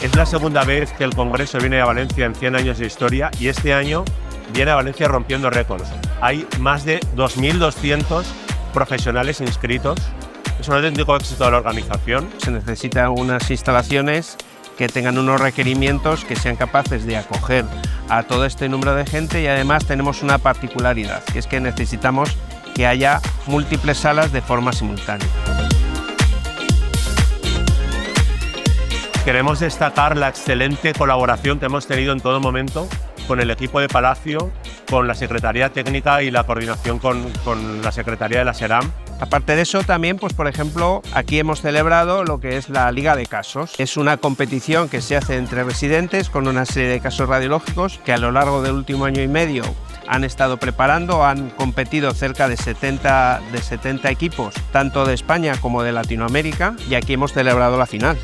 Es la segunda vez que el Congreso viene a Valencia en 100 años de historia y este año viene a Valencia rompiendo récords. Hay más de 2.200 profesionales inscritos. Es un auténtico éxito de la organización. Se necesitan unas instalaciones que tengan unos requerimientos que sean capaces de acoger a todo este número de gente, y además tenemos una particularidad, que es que necesitamos que haya múltiples salas de forma simultánea. Queremos destacar la excelente colaboración que hemos tenido en todo momento con el equipo de Palacio, con la Secretaría Técnica y la coordinación con la Secretaría de la SERAM. Aparte de eso, también, pues por ejemplo, aquí hemos celebrado lo que es la Liga de Casos. Es una competición que se hace entre residentes con una serie de casos radiológicos que a lo largo del último año y medio han estado preparando. Han competido cerca de 70 equipos, tanto de España como de Latinoamérica, y aquí hemos celebrado la final.